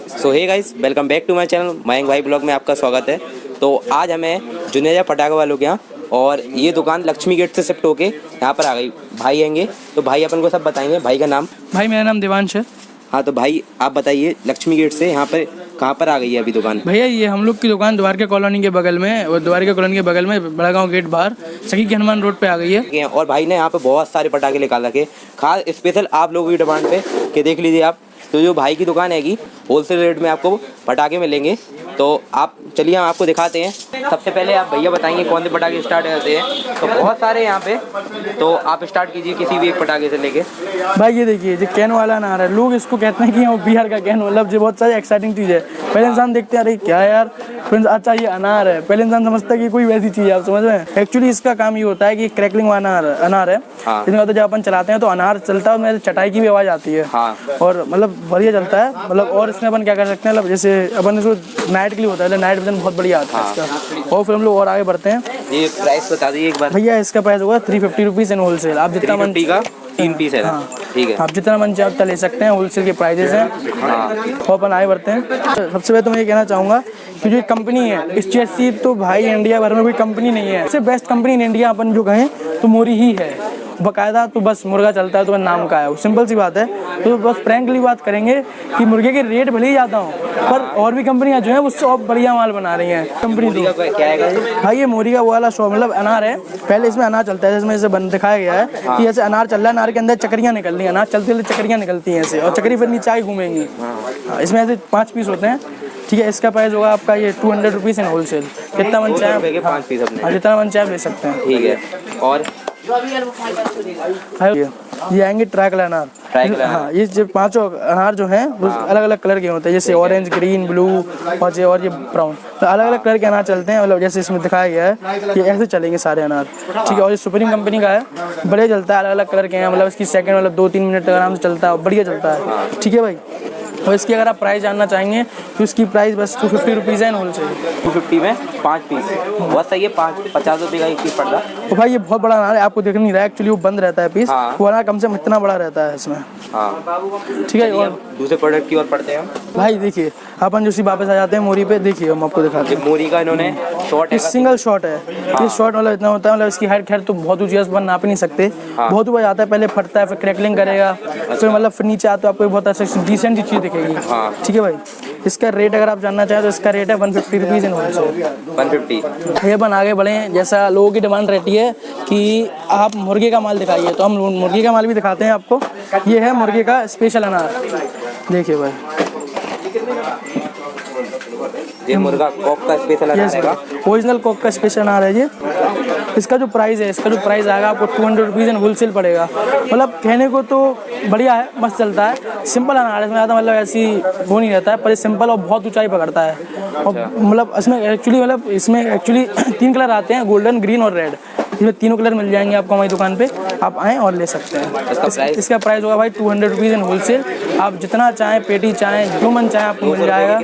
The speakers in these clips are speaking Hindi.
So hey guys, welcome back to my channel Mayank Bhai blog में आपका स्वागत है। तो आज हमें जुनेजा पटाखे वालों के यहाँ, और ये दुकान लक्ष्मी गेट से शिफ्ट होके यहाँ पर आ गई। भाई आएंगे तो भाई अपन को सब बताएंगे। भाई का नाम? भाई मेरा नाम देवांश है। हाँ, तो भाई आप बताइए, लक्ष्मी गेट से यहाँ पर कहाँ पर आ गई है अभी दुकान? भैया ये हम लोग की दुकान द्वारका कॉलोनी के बगल में, और द्वारका कॉलोनी के बगल में बड़ागांव गेट बाहर सखी के हनुमान रोड पे आ गई है। और भाई ने यहाँ पे बहुत सारे पटाखे निकाल रखे, खास स्पेशल आप लोगों की डिमांड पे कि देख लीजिए आप। तो जो भाई की दुकान हैगी, होलसेल रेट में आपको पटाखे मिलेंगे। तो आप चलिए हम आपको दिखाते हैं। सबसे पहले आप भैया बताएंगे कौन से पटाखे स्टार्ट करते हैं। तो बहुत सारे यहाँ पे, तो आप स्टार्ट कीजिए किसी भी एक पटाखे से लेके। भाई ये देखिए, जो कैन वाला अनार है, लोग इसको कहते हैं कि वो बिहार का कैन, मतलब जो बहुत सारी एक्साइटिंग चीज़ है। पहले इंसान देखते हैं अरे क्या है यार, फिर अच्छा ये अनार है, पहले इंसान समझता है कि कोई वैसी चीज़ है। आप समझ रहे हैं? एक्चुअली इसका काम ये होता है कि क्रैकलिंग वाला अनार है। हाँ। इसमें होता है जब अपन चलाते हैं तो अनार चलता है, मेरे चटाई की भी आवाज़ आती है। हाँ। और मतलब बढ़िया चलता है, मतलब। और इसमें अपन क्या कर सकते हैं, मतलब जैसे अपन इसको नाइट के लिए होता है, नाइट विजन बहुत बढ़िया आता है इसका। और फिर हम लोग और आगे बढ़ते हैं। ये प्राइस बता दीजिए एक बार। भैया इसका प्राइस होगा 350 रुपीज़ इन होलसेल। आप जितना मन का 3 पीस है। हाँ। ठीक है, आप जितना मन चाहे उतना ले सकते हैं, होलसेल के प्राइजेस हैं। हाँ। तो अपन आगे बढ़ते हैं। सबसे पहले तो मैं ये कहना चाहूँगा कि जो कंपनी है इस जैसी तो भाई इंडिया भर में कोई कंपनी नहीं है। सबसे बेस्ट कंपनी इन इंडिया अपन जो कहें तो मोरी ही है। बाकायदा तो बस मुर्गा चलता है तो नाम का है, सिंपल सी बात है। तो बस फ्रैंकली बात करेंगे कि मुर्गे के रेट भले ही ज़्यादा हो, पर और भी कंपनियां जो हैं उससे और बढ़िया माल बना रही हैं। कंपनी तो क्या है भाई, ये मोरी का वो वाला शो, मतलब अनार है। पहले इसमें अनार चलता है, जिसमें इसे दिखाया गया है कि ऐसे अनार चल रहा है, अनार के अंदर चक्रियाँ निकल रही हैं, अनार चलते चलते चक्रियाँ निकलती हैं ऐसे, और चक्री फिर नीचे आगे घूमेंगी। इसमें ऐसे 5 पीस होते हैं। ठीक है, इसका प्राइस होगा आपका ये 200 रुपीज़ इन होलसेल। जितना मन चाहे 5 पीस अपने, जितना मन चाहे ले सकते हैं। ठीक है। और ये आएंगे ट्राई कलर अनार। हाँ, ये जो 5 अनार जो हैं वो अलग अलग कलर के होते हैं, जैसे ऑरेंज, ग्रीन, ब्लू और ये ब्राउन। तो अलग अलग कलर के अनार चलते हैं, मतलब जैसे इसमें दिखाया गया है ये ऐसे चलेंगे सारे अनार। ठीक है, और ये सुप्रीम कंपनी का है, बढ़िया चलता है। अलग अलग कलर के हैं, मतलब इसकी सेकंड मतलब 2-3 मिनट तक आराम से चलता है, बढ़िया चलता है। ठीक है भाई। और इसकी अगर आप प्राइस जानना चाहेंगे तो इसकी प्राइस बस 250 रुपीज़ है इन होलसेल। 250 में 5 पीस, बहुत सही है। 50 रुपये का एक पीस पड़ता है। तो भाई ये बहुत बड़ा अनार है, आपको देख नहीं रहा है, एक्चुअली वो बंद रहता है पीस। हाँ। वो अनार कम से कम इतना बड़ा रहता है इसमें। हाँ, ठीक है। और दूसरे प्रोडक्ट की ओर पढ़ते हैं हम। भाई देखिए, अपन जो सी वापस आ जाते हैं मोरी पे। देखिए हम आपको दिखाते हैं। मोरी का इन्होंने शॉर्ट है, सिंगल शॉट है। ये शॉट मतलब इतना होता है, मतलब इसकी हाइट खैर तो बहुत ऊंची है, अपन नाप नहीं सकते। बहुत ऊपर जाता है, पहले फटता है, फिर क्रैकलिंग करेगा, फिर मतलब फिर नीचे आता है, आपको बहुत अच्छा डिसेंट चीज़ दिखेगी। ठीक है भाई। इसका रेट अगर आप जानना चाहें तो इसका रेट है 150 रुपीज़ इन होलसेल। 150। ये अपन आगे बढ़े, जैसा लोगों की डिमांड रहती है कि आप मुर्गे का माल दिखाइए, तो हम मुर्गे का माल भी दिखाते हैं आपको। ये है मुर्गे का स्पेशल अनार। देखिए भाई, ये मुर्गा कॉक का स्पेशल अनार है, ओरिजिनल कॉक का स्पेशल अनार है ये। इसका जो प्राइस है, इसका जो प्राइस आएगा आपको 200 रुपीज़ इन होलसेल पड़ेगा। मतलब कहने को तो बढ़िया है, मस्त चलता है। सिंपल अनार है, इसमें ज़्यादा मतलब ऐसी वो नहीं रहता है, पर ये सिंपल और बहुत ऊंचाई पकड़ता है। और मतलब इसमें एक्चुअली 3 कलर आते हैं, गोल्डन, ग्रीन और रेड। इसमें तीनों कलर मिल जाएंगे आपको हमारी दुकान पे, आप आएँ और ले सकते हैं। इसका प्राइस होगा भाई 200 रुपीज़ इन होलसेल। आप जितना चाहें, पेटी चाहें, जो मन चाहें आपको मिल जाएगा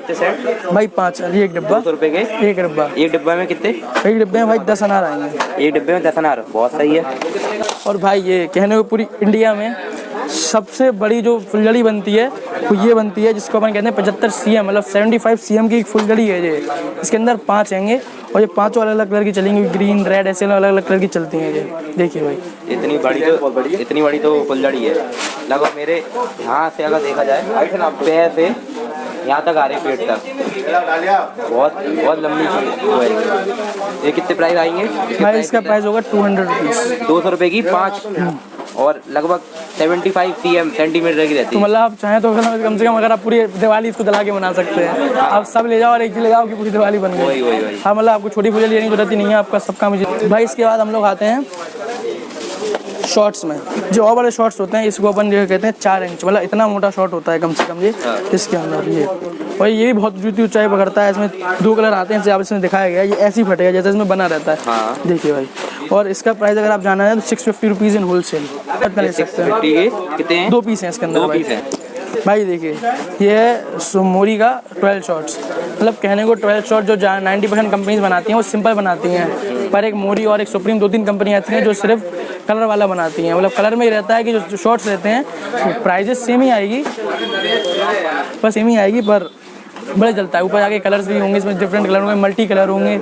भाई। 5 एक डिब्बा, 200 रुपये के एक डिब्बा। एक डिब्बे में कितने? एक डिब्बे में भाई 10 अनार आएंगे। एक डिब्बे में 10 अनार, बहुत सही है। और भाई ये कहने को पूरी इंडिया में सबसे बड़ी जो फुलझड़ी बनती है वो ये बनती है, जिसको अपन कहते हैं 75 CM, मतलब 75 CM की एक फुलझड़ी है ये। इसके अंदर 5 आएंगे और ये 5 अलग अलग कलर की चलेंगी, ग्रीन, रेड, ऐसे अलग अलग कलर की चलती हैं ये। देखिए भाई, इतनी बड़ी तो फुलझड़ी है। लगभग मेरे यहाँ से अगर देखा जाए, पैर से यहाँ तक आ रहे, पेट तक, बहुत लंबी है। ये कितने प्राइस आएंगे भाई? इसका प्राइस होगा 200 रुपीज़। 200 रुपये की 5, और लगभग 75 सेंटीमीटर की रहती है। तो मतलब आप चाहें तो कम से कम अगर आप पूरी दिवाली इसको जला के मना सकते हैं। आप सब ले जाओ और एक ही ले जाओ कि पूरी दिवाली बन गई। वही। हाँ, मतलब आपको छोटी फुलझड़ी लेने की जरूरत ही नहीं है, आपका सब काम। भाई इसके बाद हम लोग आते हैं शॉर्ट्स में। जो और बड़े शॉर्ट्स होते हैं, इसको अपन जो कहते हैं 4 इंच, मतलब इतना मोटा शॉर्ट होता है कम से कम ये इसके अंदर ये। और ये भी बहुत ऊंचाई पकड़ता है। इसमें 2 कलर आते हैं, जैसे आप इसमें दिखाया गया है, ये ऐसे ही फटेगा जैसे इसमें बना रहता है। देखिए भाई, और इसका प्राइस अगर आप जानना है तो 650 रुपीज़ इन होलसेल ले सकते हैं। कितने हैं? 2 पीस हैं इसके अंदर। 2 पीस हैं भाई। देखिए, ये है मोरी का 12 शॉट्स। मतलब कहने को 12 शॉट जो 90% कंपनीज बनाती हैं वो सिंपल बनाती हैं, पर एक मोरी और एक सुप्रीम 2-3 कंपनी आती हैं जो सिर्फ कलर वाला बनाती हैं। मतलब कलर में ही रहता है कि जो शॉर्ट्स रहते हैं प्राइजेस सेम ही आएगी, पर बड़े चलता है। ऊपर जाके कलर्स भी होंगे, इसमें डिफरेंट कलर होंगे, मल्टी कलर होंगे,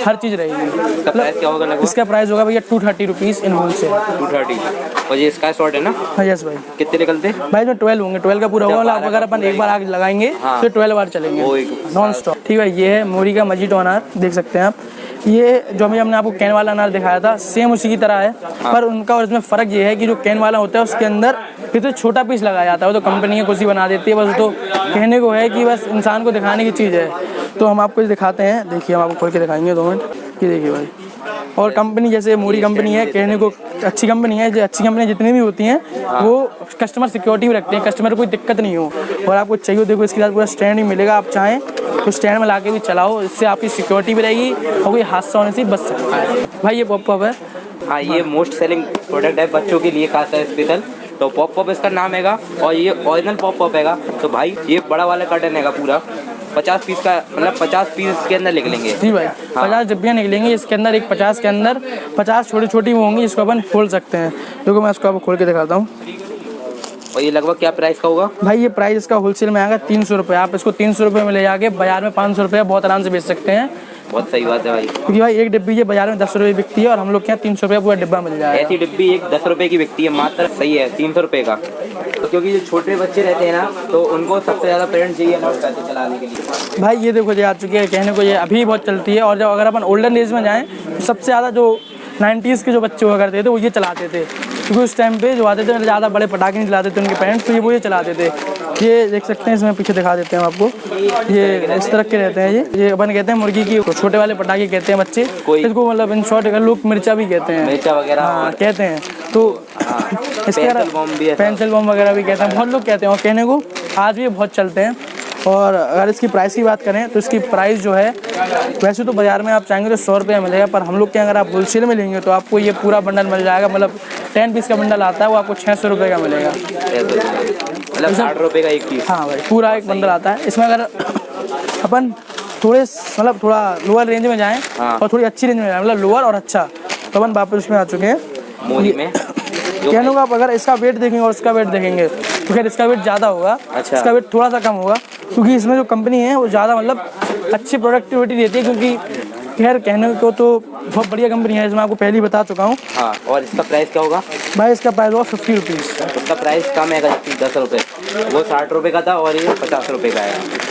हर चीज़ रहेगी। इसका प्राइस क्या होगा लगभग? इसका प्राइस होगा भैया 230 रुपीज़ इन होलसेल। 230। और ये स्काई शॉट है ना? हाँ यस भाई। कितने निकलते? भाई इसमें 12 होंगे, 12 का पूरा होगा। आप अगर अपन एक बार आग लगाएंगे तो 12 बार चलेंगे नॉन स्टॉप। ठीक है, ये है मोरी का मजीटो अनार, देख सकते हैं आप। ये जो हमने आपको कैन वाला अनार दिखाया था सेम उसी की तरह है, पर उनका और इसमें फ़र्क ये है कि जो कैन वाला होता है उसके अंदर फिर तो छोटा पीस लगाया जाता है। वो तो कंपनी कुछ ही बना देती है, बस तो कहने को है कि बस इंसान को दिखाने की चीज़ है। तो हम आपको दिखाते हैं, देखिए हम आपको खोल के दिखाएंगे 2 मिनट। ये देखिए भाई, और कंपनी जैसे मोरी कंपनी है, कहने को अच्छी कंपनी है। जो अच्छी कंपनी जितनी भी होती हैं वो कस्टमर सिक्योरिटी भी रखते हैं, कस्टमर को कोई दिक्कत नहीं हो। और आपको चाहिए देखो इसके साथ पूरा स्टैंड भी मिलेगा, आप चाहें तो स्टैंड में ला के भी चलाओ, इससे आपकी सिक्योरिटी भी रहेगी और कोई हादसा होने से बच सकता है। भाई ये पॉप है। हाँ, ये मोस्ट सेलिंग प्रोडक्ट है बच्चों के लिए, खास है स्पेशल। तो पॉप इसका नाम हैगा, और ये ओरिजिनल पॉप हैगा। तो भाई ये बड़ा वाला कर्टन हैगा पूरा 50 पीस का, मतलब 50 पीस के अंदर निकलेंगे। जी भाई, 50 डब्बियाँ निकलेंगी इसके अंदर। एक 50 के अंदर 50 छोटी छोटी वो होंगी, इसको अपन खोल सकते हैं। देखो मैं इसको आपको खोल के दिखाता हूँ। और ये लगभग क्या प्राइस का होगा? भाई ये प्राइस इसका होलसेल में आएगा 300 रुपये। आप इसको 300 रुपये में ले जाके बाजार में 500 रुपये बहुत आराम से बेच सकते हैं। बहुत सही बात है भाई, क्योंकि भाई एक डिब्बी ये बाजार में 10 रुपये बिकती है और हम लोग के यहाँ 300 रुपये पूरा डिब्बा मिल जाएगा। ऐसी डिब्बी एक 10 रुपये की बिकती है मात्र, सही है 300 रुपये का। तो क्योंकि जो छोटे बच्चे रहते हैं ना, तो उनको सबसे ज़्यादा पेरेंट्स चाहिए ना पैसे चलाने के लिए। भाई ये देखो ये आ चुकी है, कहने को ये अभी बहुत चलती है। और जब अगर अपन ओल्डन एज में जाएँ तो सबसे ज़्यादा जो 90s के जो बच्चे हुआ करते थे वो ये चलाते थे, क्योंकि उस टाइम पे जो आते थे ज़्यादा बड़े पटाखे नहीं चलाते थे उनके पेरेंट्स, तो ये वो ये चलाते थे। ये देख सकते हैं, इसमें पीछे दिखा देते हैं आपको। ये इस तरह के रहते हैं, ये अपन कहते हैं मुर्गी की, छोटे वाले पटाखे कहते हैं बच्चे इसको, मतलब इन शॉर्ट अगर लोग मिर्चा भी कहते हैं, मिर्चा वगैरह हाँ कहते हैं। तो इसके पेंसिल बम वगैरह भी कहते हैं, बहुत लोग कहते हैं। और कहने को आज भी बहुत चलते हैं। और अगर इसकी प्राइस की बात करें तो इसकी प्राइस जो है, वैसे तो बाज़ार में आप चाहेंगे तो 100 रुपये मिलेगा, पर हम लोग के अगर आप होलसेल में लेंगे तो आपको ये पूरा बंडल मिल जाएगा। मतलब 10 पीस का बंडल आता है, वो आपको 600 रुपये का मिलेगा। मतलब 60 रुपये का एक पीस। हाँ भाई, पूरा एक बंडल आता है। इसमें अगर अपन थोड़े मतलब थोड़ा लोअर रेंज में जाएँ और थोड़ी अच्छी रेंज में जाएँ, मतलब लोअर और अच्छा, तो अपन वापस उसमें आ चुके हैं मोरी में। कहने को आप अगर इसका वेट देखेंगे और इसका वेट देखेंगे तो खैर इसका वेट ज़्यादा होगा। अच्छा। इसका वेट थोड़ा सा कम होगा, क्योंकि इसमें जो कंपनी है वो ज़्यादा मतलब अच्छी प्रोडक्टिविटी देती है। क्योंकि खैर कहने को तो बहुत बढ़िया कंपनी है, इसमें आपको पहले ही बता चुका हूँ। हाँ, और इसका प्राइस क्या होगा? भाई इसका प्राइस होगा 50 रुपीज़। उसका प्राइस कम है 10 रुपये, वो 60 रुपये का था और ये 50 रुपये का है।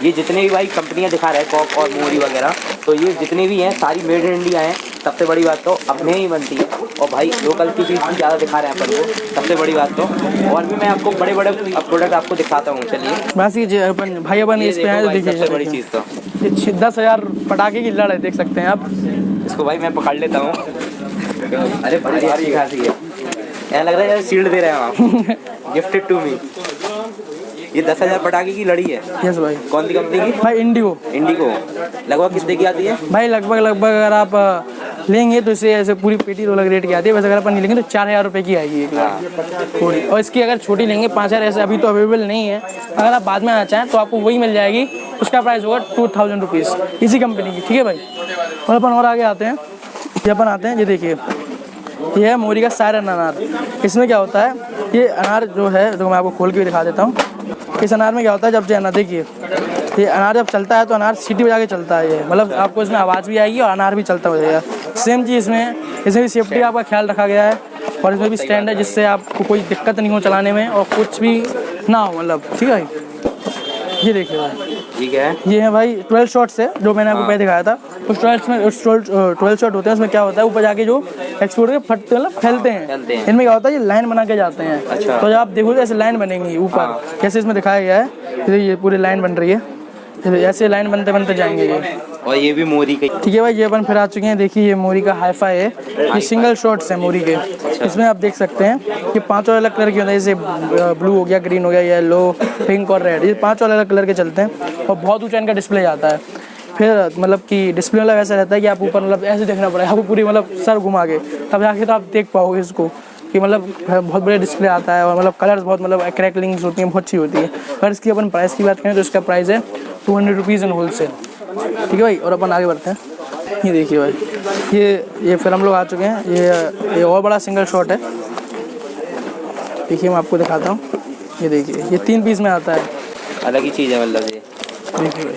ये जितने भी भाई कंपनियां दिखा रहे हैं पॉप और मोरी वगैरह, तो ये जितनी भी हैं सारी मेड इन इंडिया हैं। सबसे बड़ी बात तो अपने ही बनती है, और भाई लोकल की चीज़ भी ज़्यादा दिखा रहे हैं अपन को, सबसे बड़ी बात तो। और भी मैं आपको बड़े बड़े प्रोडक्ट आपको दिखाता हूँ, चलिए। बस ये अपन भाई अपन इस पे आए तो देखिए, सबसे बड़ी चीज़ तो ये 10,000 पटाखे की लड़ है, देख सकते हैं आप। इसको भाई मैं पकड़ लेता हूँ। अरे भारी अच्छी खासी है, ऐसा लग रहा है शील्ड दे रहे हैं आप। Gifted to me. ये 10,000 पटाखे की लड़ी है। यस भाई। कौन सी कंपनी की? भाई इंडिगो। इंडिगो। लगभग कितने की आती है? भाई लगभग अगर आप लेंगे तो इसे ऐसे पूरी पेटी तो अलग रेट की आती है, वैसे अगर अपन लेंगे तो 4,000 रुपये की आएगी एक पूरी। और इसकी अगर छोटी लेंगे 5,000, ऐसे अभी तो अवेलेबल नहीं है। अगर आप बाद में आना चाहें तो आपको वही मिल जाएगी, उसका प्राइस होगा 2000 रुपीज़ इसी कंपनी की। ठीक है भाई। और अपन और आगे आते हैं, ये अपन आते हैं, ये देखिए ये है मोरी का सायरन अनार। इसमें क्या होता है, ये अनार जो है तो मैं आपको खोल के भी दिखा देता हूँ। इस अनार में क्या होता है, जब अनार देखिए, ये अनार जब चलता है तो अनार सीटी बजा के चलता है। ये मतलब आपको इसमें आवाज़ भी आएगी और अनार भी चलता हो जाएगा। सेम चीज़ इसमें भी सेफ्टी का ख्याल रखा गया है, और इसमें भी स्टैंड है जिससे आपको कोई दिक्कत नहीं हो चलाने में और कुछ भी ना हो, मतलब। ठीक है भाई। ये देखिए भाई, ठीक है, ये है भाई 12 शॉट्स है जो मैंने आपको पहले दिखाया था। उस 12 शॉट होते हैं, उसमें क्या होता है, ऊपर जाके जो एक्सपोर्ट के फटते मतलब फैलते हैं। इनमें क्या होता है, ये लाइन बना के जाते हैं। अच्छा। तो जब आप देखोगे ऐसे लाइन बनेंगी ऊपर, जैसे इसमें दिखाया गया है, ये पूरी लाइन बन रही है, ऐसे लाइन बनते बनते जाएंगे ये। और ये भी मोरी का। ठीक है भाई, ये अपन फिर आ चुके हैं। देखिए ये मोरी का हाईफाई है, ये सिंगल शॉट्स है मोरी के। इसमें आप देख सकते हैं ये 5 अलग कलर के होते हैं, जैसे ब्लू हो गया, ग्रीन हो गया, येलो, पिंक और रेड। ये 5 अलग कलर के चलते हैं और बहुत ऊंचा इनका डिस्प्ले आता है। फिर मतलब कि डिस्प्ले मतलब ऐसा रहता है कि आप ऊपर मतलब ऐसे देखना पड़ेगा आपको, पूरी मतलब सर घुमा के, तब जाके तो आप देख पाओगे इसको, कि मतलब बहुत बड़ा डिस्प्ले आता है। और मतलब कलर्स बहुत मतलब क्रैकलिंग्स होती हैं, बहुत अच्छी होती है। अगर इसकी अपन प्राइस की बात करें तो इसका प्राइस है 200 रुपीज़ इन होलसेल। ठीक है भाई। और अपन आगे बढ़ते हैं, ये देखिए भाई, ये फिर हम लोग आ चुके हैं। ये और बड़ा सिंगल शॉट है, देखिए मैं आपको दिखाता हूँ। ये देखिए, ये 3 पीस में आता है। अलग ही चीज़ है, मतलब ये देखिए भाई,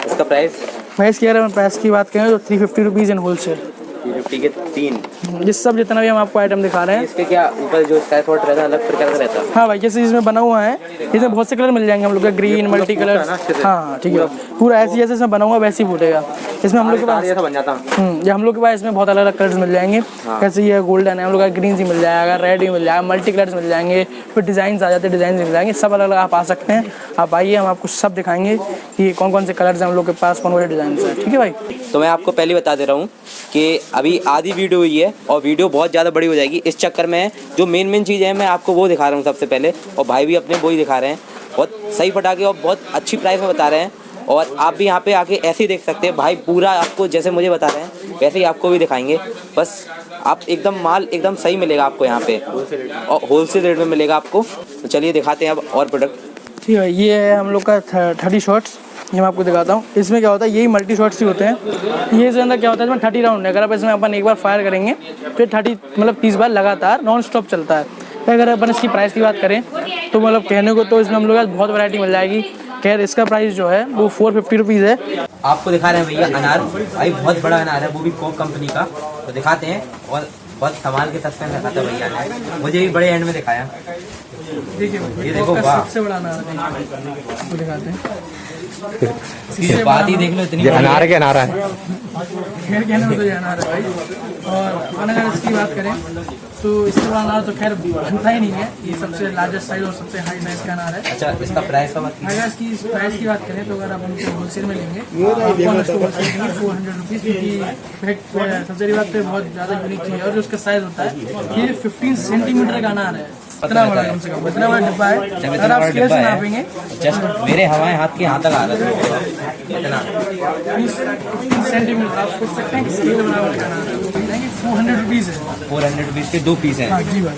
इसका प्राइस प्राइस की अगर हम प्राइस की बात करें तो 350 रुपीज़ इन होलसेल। 350 के 3। ये सब जितना भी हम आपको आइटम दिखा रहे हैं। इसके क्या ऊपर जो स्काई शॉट रहता है अलग प्रकार का रहता है? हाँ भाई, जैसे इसमें बना हुआ है, इसमें बहुत से कलर मिल जाएंगे हम लोग को, ग्रीन मल्टी कलर। हाँ ठीक है, पूरा ऐसे जैसे इसमें बना हुआ वैसे ही फूटेगा। इसमें हम लोग के पास ये बन जाता। ये हम लोग के पास इसमें बहुत अलग अलग कलर्स मिल जाएंगे। जैसे ये गोल्डन है, हम लोग का ग्रीन भी मिल जाएगा, रेड भी मिल जाएगा, मल्टी कलर्स मिल जाएंगे, फिर डिज़ाइन आ जाते हैं, डिज़ाइन मिल जाएंगे, सब अलग अलग आप आ सकते हैं। आप आइए, हम आपको सब दिखाएंगे कि कौन कौन से कलर्स हैं हम लोग के पास, कौन कौन से डिज़ाइन है। ठीक है भाई, तो मैं आपको पहले बता दे रहा हूँ कि अभी आधी वीडियो हुई है और वीडियो बहुत ज़्यादा बड़ी हो जाएगी। इस चक्कर में जो मेन चीज़ है मैं आपको वो दिखा रहा हूँ सबसे पहले, और भाई भी अपने वो ही दिखा रहे हैं। बहुत सही पटाखे और बहुत अच्छी प्राइस में बता रहे हैं, और आप भी यहाँ पे आके ऐसे ही देख सकते हैं। भाई पूरा आपको जैसे मुझे बता रहे हैं वैसे ही आपको भी दिखाएंगे। बस आप एकदम माल एकदम सही मिलेगा आपको यहाँ पे, और होलसेल रेट में मिलेगा आपको। तो चलिए दिखाते हैं अब और प्रोडक्ट। ठीक है, ये है हम लोग का 30 शॉट्स। ये मैं आपको दिखाता हूँ। इसमें क्या होता है, यही मल्टी शॉट्स ही होते हैं। ये इसके अंदर क्या होता है, इसमें 30 राउंड है। अगर आप इसमें अपन एक बार फायर करेंगे तो 30 मतलब 30 बार लगातार नॉन स्टॉप चलता है। अगर अपन इसकी प्राइस की बात करें तो मतलब कहने को तो इसमें हम लोग का बहुत वैरायटी मिल जाएगी। खैर इसका प्राइस जो है वो 450 रुपीज़ है। आपको दिखा रहे हैं भैया अनार, भाई बहुत बड़ा अनार है, वो भी कोक कंपनी का। तो दिखाते हैं, और बहुत संभाल के सस्पेंस रखा था भैया ने, मुझे भी बड़े एंड में दिखाया। देखिए ये देखो, वाह, सबसे बड़ा अनार है, आपको दिखाते हैं। इसकी बात ही देख लो, इतनी ये अनार के अनार है। खैर कहने में तो ये अनार है भाई। और अगर इसकी बात करें तो इससे बड़ा अनार तो खैर बनता ही नहीं है। ये सबसे लार्जेस्ट साइज और सबसे हाई साइज का अनार है। अच्छा, इसका प्राइस का बात अगर इसकी प्राइस की बात करें तो अगर आप उनको होलसेल में लेंगे तो आपको इसको होलसेल देंगे 400 रुपीज़, क्योंकि सबसे बड़ी बात तो बहुत ज़्यादा यूनिक चीज़ है। और जो उसका साइज़ होता है ये 15 सेंटीमीटर का अनार है। इतना बड़ा, कम से कम इतना बड़ा डिब्बा है। अगर आप स्केल से नापेंगे, जस्ट मेरे हवाएं हाथ के यहाँ तक आ रहा था इतना 15 सेंटीमीटर, आप सोच सकते हैं कि स्केल बराबर का अनार है। 400 रुपीज़ है। 400 रुपीज़ के 2 पीस हैं। हाँ जी भाई,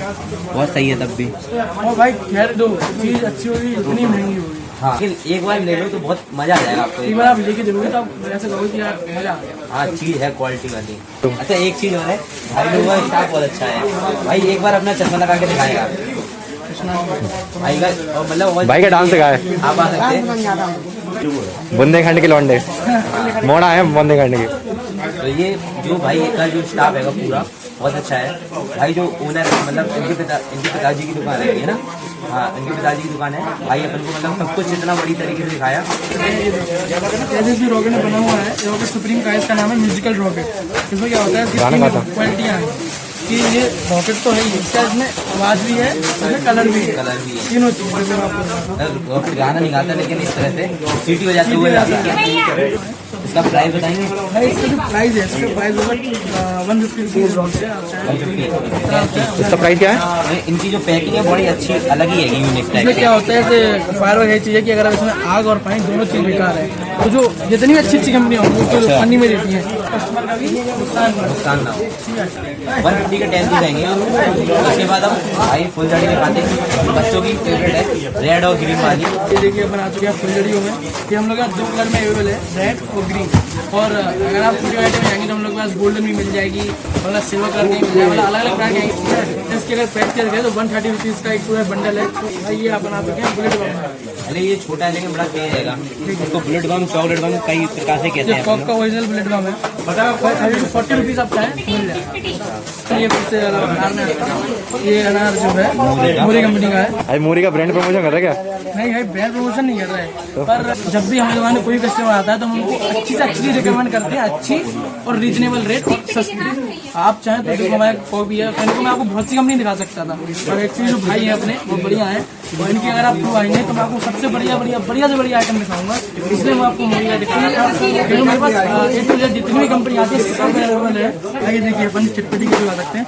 बहुत सही है तब भी। और भाई खैर दो चीज़ अच्छी होगी, इतनी महंगी होगी। हाँ, लेकिन एक बार ले लो तो बहुत मजा आ जाएगा आपको। एक बार आप लेके देखोगे तो आप ऐसे कहोगे कि यार मजा आ गया। हाँ, चीज़ है क्वालिटी वाली। अच्छा, एक चीज़ और है, भाई लोगों का स्टाफ बहुत अच्छा है। भाई एक बार अपना चश्मा लगा के दिखाएगा भाई का, और मतलब भाई का डांस सिखाया है। आप आ सकते हैं। बुंदेलखंड के लौंडे मोड़ा है, बुंदेलखंड के। तो ये जो भाई का जो स्टाफ है पूरा बहुत अच्छा है। भाई जो ओनर है, मतलब इनके पिताजी की दुकान है ना। हाँ, इनके पिताजी की दुकान है। भाई अपन को मतलब सब कुछ इतना बड़ी तरीके से दिखाया। जैसे इसमें रॉकेट बना हुआ है, रॉकेट सुप्रीम का, इसका नाम है म्यूजिकल रॉकेट। इसमें क्या होता है, इसकी क्वालिटियाँ हैं कि ये रॉकेट तो है ही, इसका इसमें आवाज़ भी है, इसमें कलर भी है, तीनों चीज़ें आपको। गाना नहीं गाता, लेकिन इस तरह से सीटी हो जाती हुए जाता है। इसका प्राइस बताएंगे? भाई इसका जो प्राइस है, इसका प्राइस होगा 150 रुपीज़ है। इसका प्राइस क्या है? इनकी जो पैकिंग है बड़ी अच्छी, अलग ही है, यूनिक टाइप। इसमें क्या होता है, जैसे फायर यही चीज़ है कि अगर आप इसमें आग और पानी दोनों चीज़ बेकार है तो जो जितनी भी अच्छी अच्छी कंपनी होंगी उसको पानी में देती है, कस्टमर का भी नुकसान ना हो। 150 के 10 पीस आएंगे। उसके बाद हम भाई फुल जड़ी दिखाते हैं, बच्चों की फेवरेट है, रेड और ग्रीन वाली। ये देखिए बना चुके हैं फुलझड़ियों में। ये हम लोग का 2 कलर में अवेलेबल है, रेड और ग्रीन। और अगर आप पूरी आइटम जाएंगे तो हम लोग के पास गोल्डन भी मिल जाएगी, मतलब सिल्वर कलर की मिल जाएगी, मतलब अलग अलग ब्रांड आएंगे। इसके अगर पैक किया गया तो 130 रुपीज़ का एक पूरा बंडल है। भाई ये आप बना चुके हैं बुलेट बम। अरे ये छोटा है लेकिन बड़ा तेज रहेगा। इसको बुलेट बम, चॉकलेट बम कई प्रकार से कहते हैं। कॉक का ओरिजिनल बुलेट बम है। बता 40 रुपीज़ आप चाहें मिल जाएगा। ये फिर से अनार में ये अनार जो है मोरी कंपनी का है। भाई मोरी का ब्रांड प्रमोशन कर रहा है क्या? नहीं भाई, ब्रांड प्रमोशन नहीं कर रहा है, पर जब भी हमारे दुकान में कोई कस्टमर आता है तो हम उनको अच्छी से अच्छी रिकमेंड करते हैं, अच्छी और रीजनेबल रेट और सस्ती। आप चाहें तो देखो हमारे को भी है, मैं आपको बहुत सी कंपनी दिखा सकता था, और एक्चुअली जो भाई है अपने वो बढ़िया है। और इनकी अगर आप थ्रू आएंगे तो मैं आपको सबसे बढ़िया से बढ़िया आइटम दिखाऊंगा, इसलिए मैं आपको मोरी का दिखाऊंगा। मेरे पास A to Z जितनी भी कंपनी आती है सब अवेलेबल है। आइए देखिए, अपन चिटपटी की दिखा सकते हैं।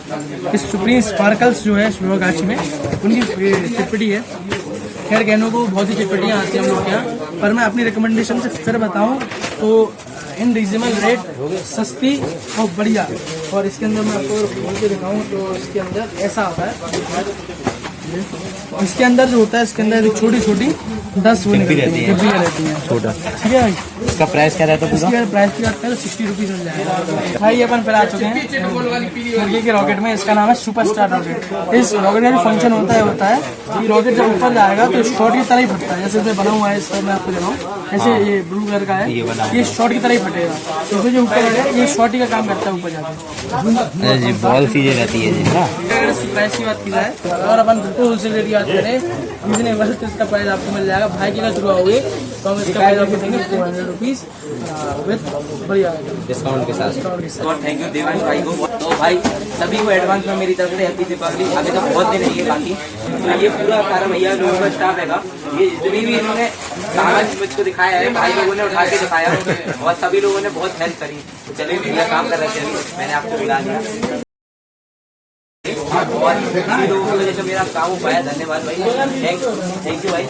इस सुप्रीम स्पार्कल्स जो है शिवगाछी में, उनकी चिटपटी है। खैर कहने को बहुत ही चिटपटियाँ आती हैं हम लोग के यहाँ, पर मैं अपनी रिकमेंडेशन से फिर बताऊँ तो इन रीजनेबल रेट, सस्ती और बढ़िया। और इसके अंदर मैं आपको खोल के दिखाऊँ तो इसके अंदर ऐसा आता है। इसके अंदर जो होता है, इसके अंदर छोटी छोटी 10 डिब्बियाँ रहती हैं छोटा। ठीक है भाई, इसका प्राइस क्या रहता है इसकी अगर प्राइस की बात करें तो 60 रुपीज़ मिल जाएगा। भाई ये अपन फिर आ चुके हैं मुर्गे के रॉकेट में। इसका नाम है सुपर स्टार रॉकेट। इस रॉकेट का जो फंक्शन होता है कि रॉकेट जब ऊपर जाएगा तो शॉट की तरह ही फटता है। जैसे इसमें बना हुआ है, इस तरह मैं आपको दिखाऊँ, ऐसे ये ब्लू कलर का है, ये शॉट की तरह ही फटेगा। तो इसमें जो ऊपर है ये शॉट ही का काम करता है ऊपर जाकर। जी बॉल सी ये रहती है जी ना। अगर इसकी प्राइस की बात की जाए और अपन बिल्कुल होलसेल रेट की बात करें रीजनेबल, तो इसका प्राइस आपको मिल जाएगा। भाई की अगर थ्रू आओगे तो हम इसका प्राइस आपको देंगे 400 रुपीज़ विद बढ़िया डिस्काउंट के साथ। और थैंक यू देवांश भाई को। तो भाई सभी को एडवांस में मेरी तरफ से हैप्पी दीपावली। अभी तो बहुत दिन है ये बाकी। तो ये पूरा सारा भैया लोगों का स्टाफ हैगा, ये जितनी भी इन्होंने सामान मुझको दिखाया है भाई लोगों ने उठा के दिखाया और सभी लोगों ने बहुत हेल्प करी। तो चलिए भैया काम कर रहे थे अभी, मैंने आपको बुला लिया और इसी लोगों की वजह से मेरा काम हो पाया। धन्यवाद भाई, थैंक यू भाई।